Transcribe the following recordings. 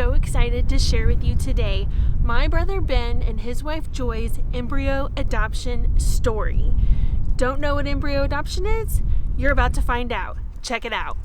so excited to share with you today my brother Ben and his wife Joy's embryo adoption story. Don't know what embryo adoption is? You're about to find out. Check it out.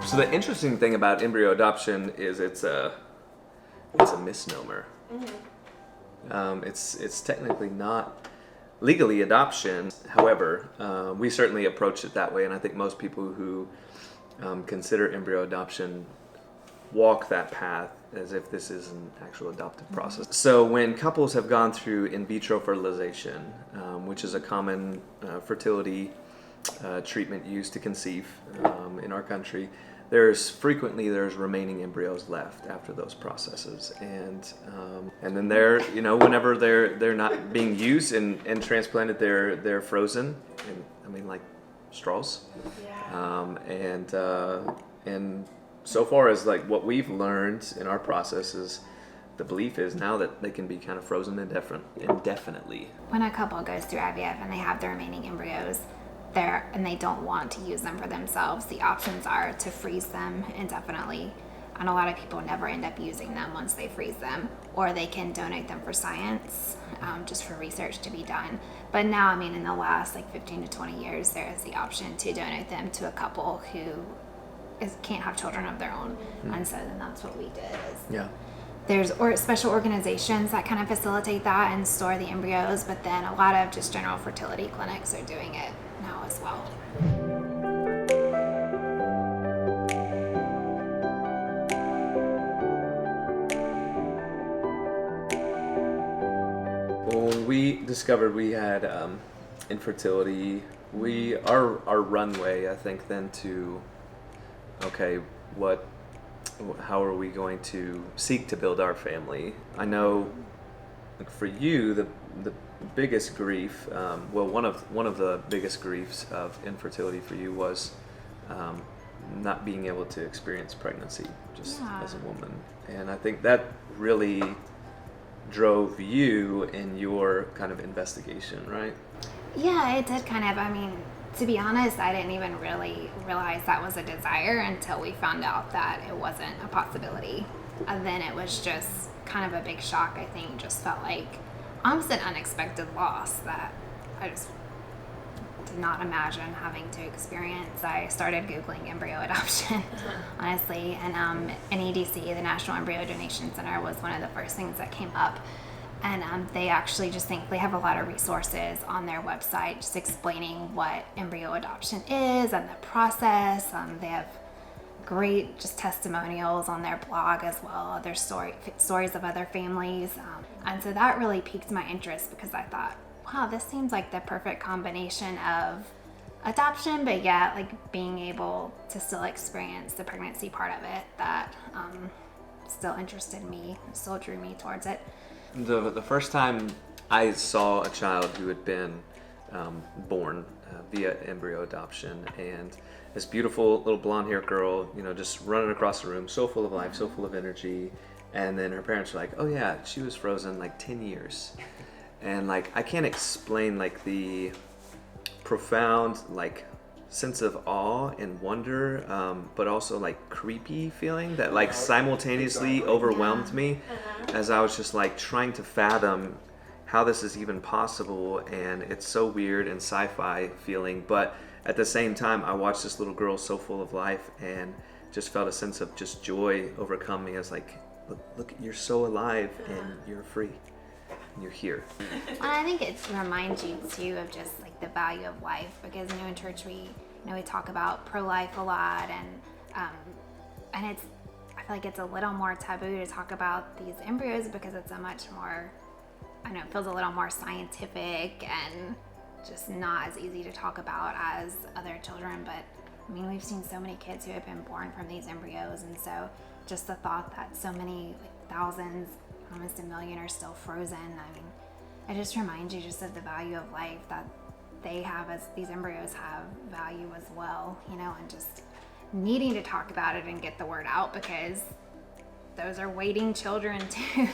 So the interesting thing about embryo adoption is it's a misnomer. Mm-hmm. It's technically not legally adoption. However, we certainly approach it that way, and I think most people who consider embryo adoption walk that path as if this is an actual adoptive process. So when couples have gone through in vitro fertilization, which is a common fertility treatment used to conceive in our country, there's remaining embryos left after those processes, and then whenever they're not being used and transplanted, they're frozen, and like straws. Yeah. And so far as like what we've learned in our process is the belief is now that they can be kind of frozen indefinitely. When a couple goes through IVF and they have the remaining embryos there and they don't want to use them for themselves, the options are to freeze them indefinitely, and a lot of people never end up using them once they freeze them, or they can donate them for science, just for research to be done. But now, in the last 15 to 20 years, there is the option to donate them to a couple who can't have children of their own. And so then that's what we did. There's special organizations that kind of facilitate that and store the embryos, but then a lot of just general fertility clinics are doing it now as well. When we discovered we had infertility, our runway, I think, then to how are we going to seek to build our family? I know for you, the biggest grief, one of the biggest griefs of infertility for you was not being able to experience pregnancy as a woman. And I think that really drove you in your kind of investigation, right? Yeah, it did kind of. To be honest, I didn't even really realize that was a desire until we found out that it wasn't a possibility. And then it was just kind of a big shock, I think. Just felt like almost an unexpected loss that I just did not imagine having to experience. I started Googling embryo adoption, honestly, and NEDC, the National Embryo Donation Center, was one of the first things that came up. And they actually they have a lot of resources on their website just explaining what embryo adoption is and the process. They have great just testimonials on their blog as well, other stories of other families. And so that really piqued my interest because I thought, wow, this seems like the perfect combination of adoption, but yet being able to still experience the pregnancy part of it that still interested me, still drew me towards it. The first time I saw a child who had been born via embryo adoption, and this beautiful little blonde-haired girl, just running across the room, so full of life, so full of energy, and then her parents were like, "Oh yeah, she was frozen 10 years," and I can't explain the profound sense of awe and wonder, but also creepy feeling that simultaneously overwhelmed me as I was just trying to fathom how this is even possible. And it's so weird and sci-fi feeling, but at the same time I watched this little girl so full of life and just felt a sense of just joy overcome me. As look, you're so alive and you're free and you're here. And I think it reminds you too of just the value of life, because in church we talk about pro-life a lot, and it's, I feel like it's a little more taboo to talk about these embryos because it's a much more, it feels a little more scientific and just not as easy to talk about as other children. But we've seen so many kids who have been born from these embryos, and so just the thought that so many thousands, almost 1 million, are still frozen, it just reminds you just of the value of life, that these embryos have value as well, and just needing to talk about it and get the word out, because those are waiting children too.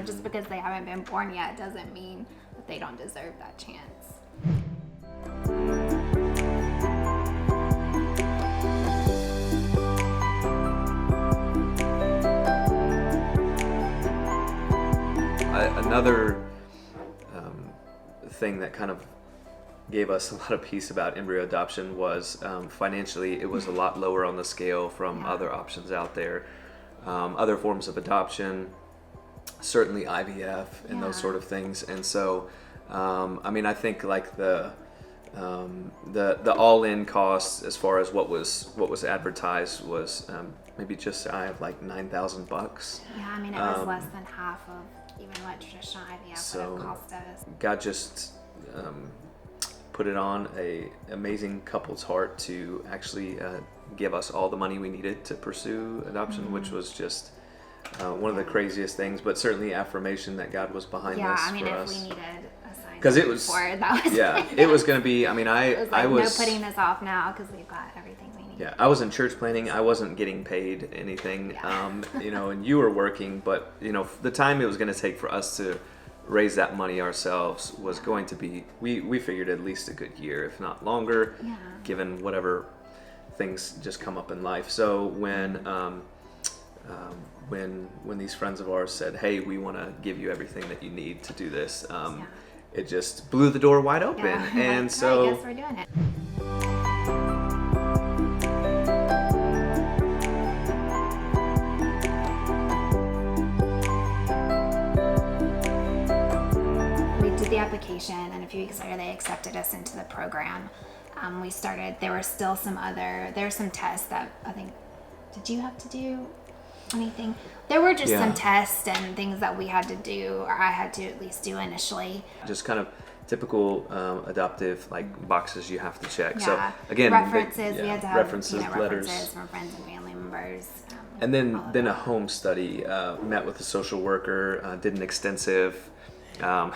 Just because they haven't been born yet doesn't mean that they don't deserve that chance. Another thing that kind of gave us a lot of peace about embryo adoption was financially it was a lot lower on the scale from other options out there. Other forms of adoption, certainly IVF and those sort of things. And so, I think like the all-in cost as far as what was advertised was maybe just shy of like $9,000. Yeah, it was less than half of even what traditional IVF would have cost us. God just put it on a amazing couple's heart to actually give us all the money we needed to pursue adoption, which was just one of the craziest things, but certainly affirmation that God was behind this for us. If we needed a sign because it was that was it was going to be. I was no putting this off now because we've got everything we need. Yeah, I was in church planning. I wasn't getting paid anything, and you were working, but the time it was going to take for us to raise that money ourselves was going to be, we figured at least a good year, if not longer, given whatever things just come up in life. So when these friends of ours said, "Hey, we want to give you everything that you need to do this," it just blew the door wide open. And so I guess we're doing it. The application, and a few weeks later they accepted us into the program. We started, there's some tests that I think, did you have to do anything? There were just some tests and things that we had to do, or I had to at least do initially. Just kind of typical adoptive boxes you have to check. Yeah. So again, references, we had to have references, letters, references from friends and family members. And then a home study, met with a social worker, did an extensive the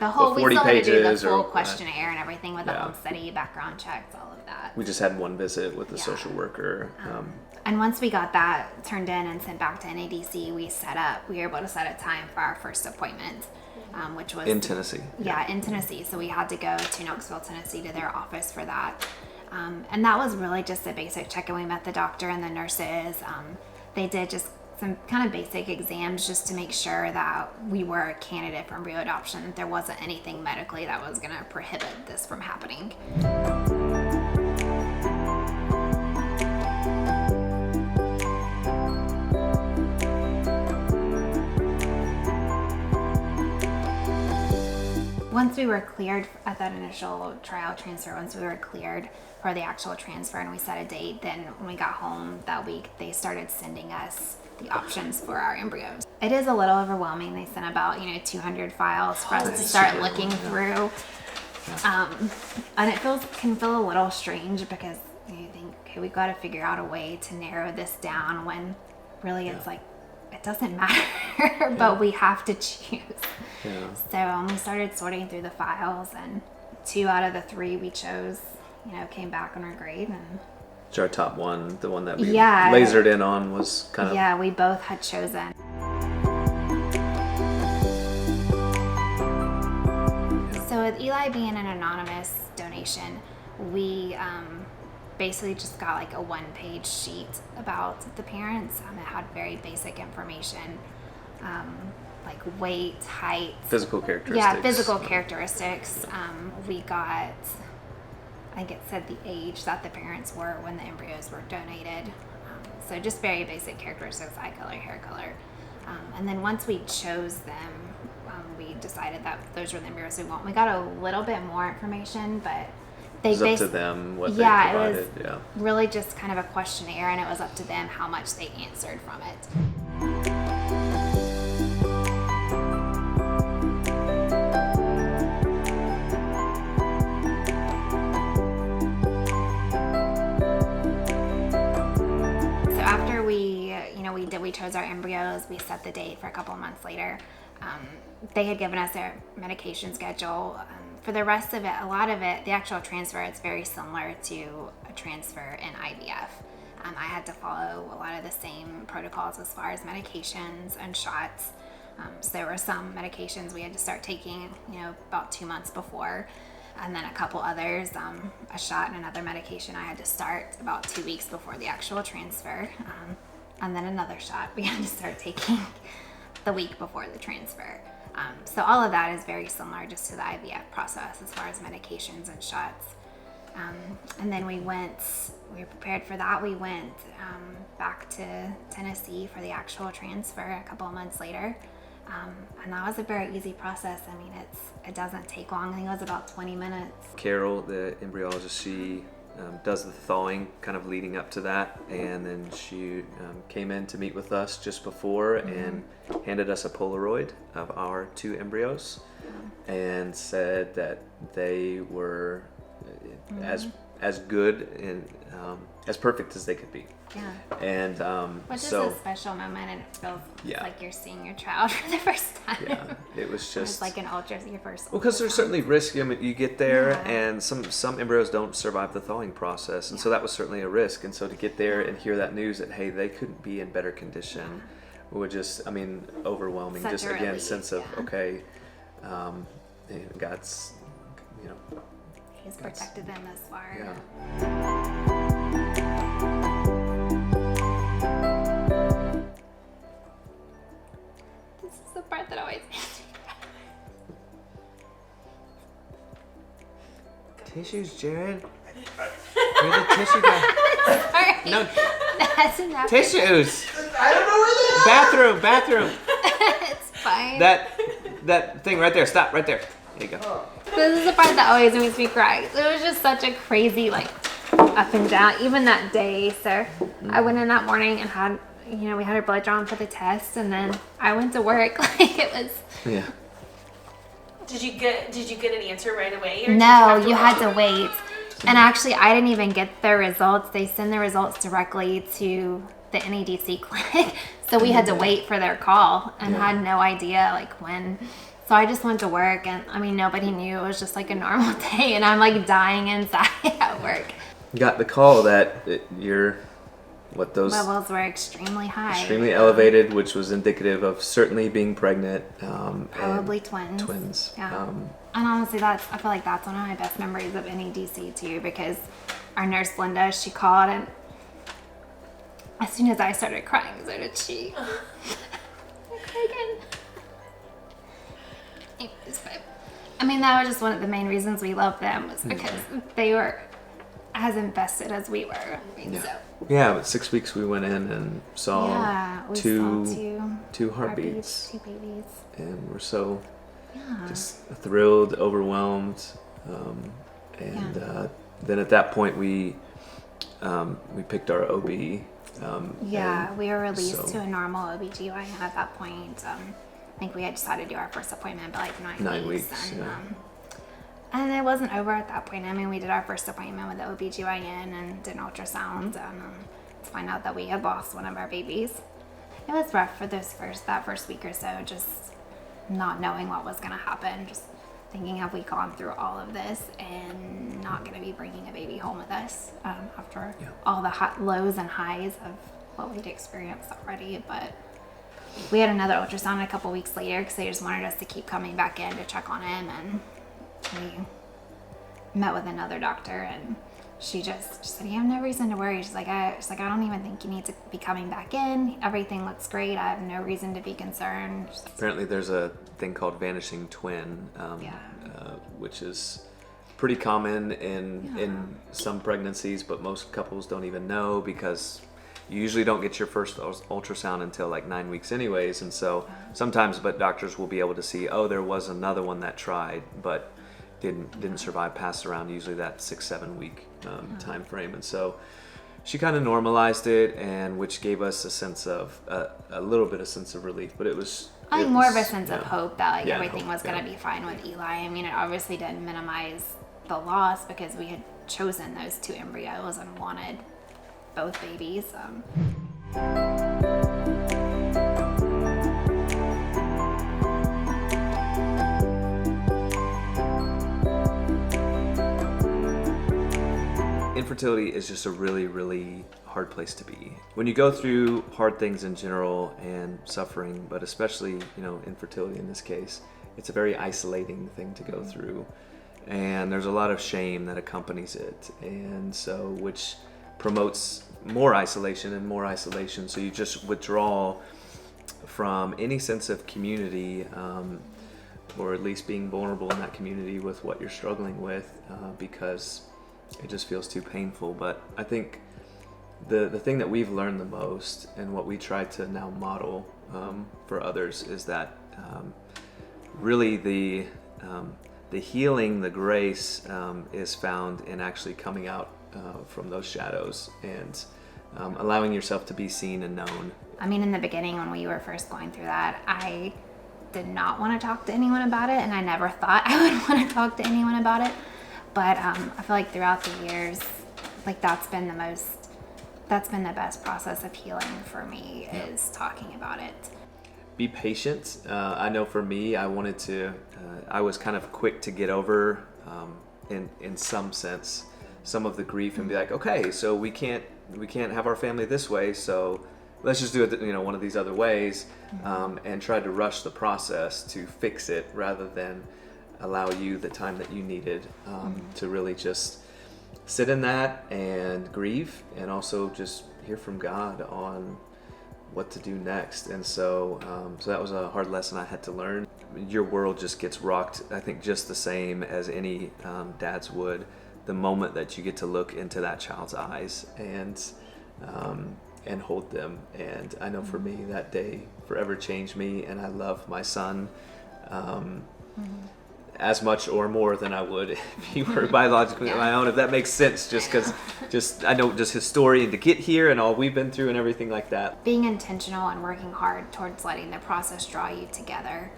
whole 40 we still had to do the pages full questionnaire and everything with the home yeah. study, background checks, all of that. We just had one visit with the social worker. And once we got that turned in and sent back to NADC, we were able to set a time for our first appointment, which was in Tennessee. Yeah, in Tennessee. So we had to go to Knoxville, Tennessee, to their office for that. And that was really just a basic check-in. We met the doctor and the nurses. They did just some kind of basic exams just to make sure that we were a candidate for embryo adoption. There wasn't anything medically that was going to prohibit this from happening. Once we were cleared at that initial trial transfer, once we were cleared for the actual transfer and we set a date, then when we got home that week, they started sending us the options for our embryos. It is a little overwhelming. They sent about 200 files for us to start looking through, and it can feel a little strange because you think, okay, we've got to figure out a way to narrow this down when really it's like it doesn't matter, but we have to choose. Yeah. So we started sorting through the files, and 2 out of the 3 we chose, came back on our grade, and our top one, the one that we lasered in on, was kind of... Yeah, we both had chosen. So with Eli being an anonymous donation, we basically just got a 1-page sheet about the parents. It had very basic information, like weight, height. Physical characteristics. Yeah, physical characteristics. We got... I think it said the age that the parents were when the embryos were donated. So just very basic characteristics, eye color, hair color. And then once we chose them, we decided that those were the embryos we want. We got a little bit more information, but it was up to them what they provided. It was really just kind of a questionnaire, and it was up to them how much they answered from it. We chose our embryos. We set the date for a couple of months later. They had given us their medication schedule. For the rest of it, a lot of it, the actual transfer, it's very similar to a transfer in IVF. I had to follow a lot of the same protocols as far as medications and shots. So there were some medications we had to start taking, about 2 months before, and then a couple others, a shot and another medication I had to start about 2 weeks before the actual transfer, and then another shot we had to start taking the week before the transfer. So all of that is very similar just to the IVF process as far as medications and shots. And then we were prepared for that. We went back to Tennessee for the actual transfer a couple of months later. And that was a very easy process. I mean, it doesn't take long. I think it was about 20 minutes. Carol, the embryologist, she does the thawing kind of leading up to that, and then she came in to meet with us just before and handed us a Polaroid of our 2 embryos and said that they were as good and as perfect as they could be. Yeah. And Which so is a special moment, and it feels Yeah. like you're seeing your child for the first time. yeah, it was It's just like an your first. well, because there's certainly risk. I mean, you get there, Yeah. and some embryos don't survive the thawing process, and so that was certainly a risk. And so to get there and hear that news that hey, they couldn't be in better condition, would just, I mean, overwhelming. Such Just a again, relief, sense of yeah. okay, God's, He's protected them this far. yeah. This is the part that always makes me Tissues, Jared. You're the tissue guy. cry. No That's enough. tissues. I don't know where Bathroom. It's fine. That thing right there. Stop right there. There you go. This is the part that always makes me cry. It was just such a crazy, up and down, even that day. So I went in that morning and had, we had our blood drawn for the test, and then I went to work. It was. Yeah. Did you get an answer right away? Or did No, you you have had to wait. And actually, I didn't even get their results. They send the results directly to the NEDC clinic. So we had to wait for their call and had no idea when. So I just went to work, and I mean, nobody knew. It was just like a normal day, and I'm dying inside at work. Got the call that those Levels were extremely high. extremely elevated, which was indicative of certainly being pregnant. Probably and twins. Twins. Yeah. And honestly, I feel like that's one of my best memories of NEDC too, because our nurse Linda, she called, and as soon as I started crying, so did she. I cried again. Anyways, but I mean, that was just one of the main reasons we loved them, was because they were as invested as we were. I mean, Yeah. so. Yeah, but 6 weeks we went in and saw Yeah, we saw two heartbeats, 2 babies. and we're so Yeah. just thrilled, overwhelmed, and then at that point we picked our OB. Yeah, we were released so- to a normal OBGYN at that point. I think we had decided to do our first appointment by 9 weeks. And, and it wasn't over at that point. I mean, we did our first appointment with the OBGYN and did an ultrasound to find out that we had lost one of our babies. It was rough for that first week or so, just not knowing what was going to happen, just thinking, have we gone through all of this and not going to be bringing a baby home with us after all the lows and highs of what we'd experienced already. But we had another ultrasound a couple weeks later because they just wanted us to keep coming back in to check on him, and we met with another doctor, and she said, you have no reason to worry. She's like, I don't even think you need to be coming back in. Everything looks great. I have no reason to be concerned. Apparently there's a thing called vanishing twin, which is pretty common in some pregnancies, but most couples don't even know, because you usually don't get your first ultrasound until 9 weeks anyways, and so sometimes doctors will be able to see, there was another one that tried but didn't survive past around usually that 6-7 week time frame. And so she kind of normalized it, and which gave us a sense of a little bit of sense of relief, but it was I think more of a sense of hope that everything hope, was going to be fine with Eli. I mean, it obviously didn't minimize the loss because we had chosen those 2 embryos and wanted both babies. infertility is just a really, really hard place to be. When you go through hard things in general and suffering, but especially, you know, infertility in this case, it's a very isolating thing to go through. And there's a lot of shame that accompanies it. And so, which promotes more isolation and more isolation. So you just withdraw from any sense of community, or at least being vulnerable in that community with what you're struggling with, because it just feels too painful. But I think the thing that we've learned the most and what we try to now model for others is that really the healing, the grace is found in actually coming out from those shadows and allowing yourself to be seen and known. I mean, in the beginning when we were first going through that, I did not want to talk to anyone about it, and I never thought I would want to talk to anyone about it. But I feel like throughout the years, like that's been the best process of healing for me, is talking about it. Be patient. I know for me, I was kind of quick to get over, in some sense, some of the grief and be like, okay, so we can't have our family this way, so let's just do it, you know, one of these other ways, and try to rush the process to fix it rather than allow you the time that you needed to really just sit in that and grieve, and also just hear from God on what to do next. And so that was a hard lesson I had to learn. Your world just gets rocked, I think, just the same as any dads would, the moment that you get to look into that child's eyes and hold them. And I know for me, that day forever changed me, and I love my son as much or more than I would if he were biologically my own, if that makes sense, just because I know just his story and to get here and all we've been through and everything like that. Being intentional and working hard towards letting the process draw you together,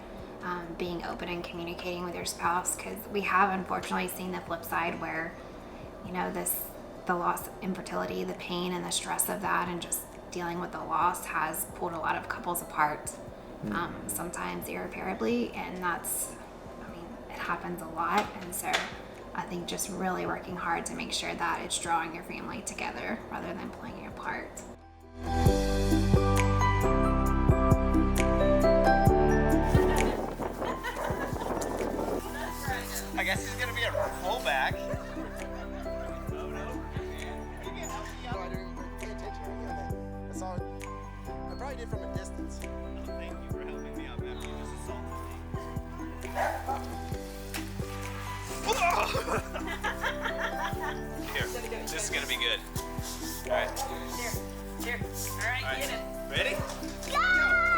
being open and communicating with your spouse, because we have unfortunately seen the flip side where, you know, the loss of infertility, the pain and the stress of that, and just dealing with the loss has pulled a lot of couples apart, sometimes irreparably, and it happens a lot. And so I think just really working hard to make sure that it's drawing your family together rather than pulling you apart. I guess he's gonna be a fullback. I probably did from a distance. Thank you for helping me out, man. You just assaulted me. Here, this is gonna be good. All right. Here. All right, get it. Ready? Yeah!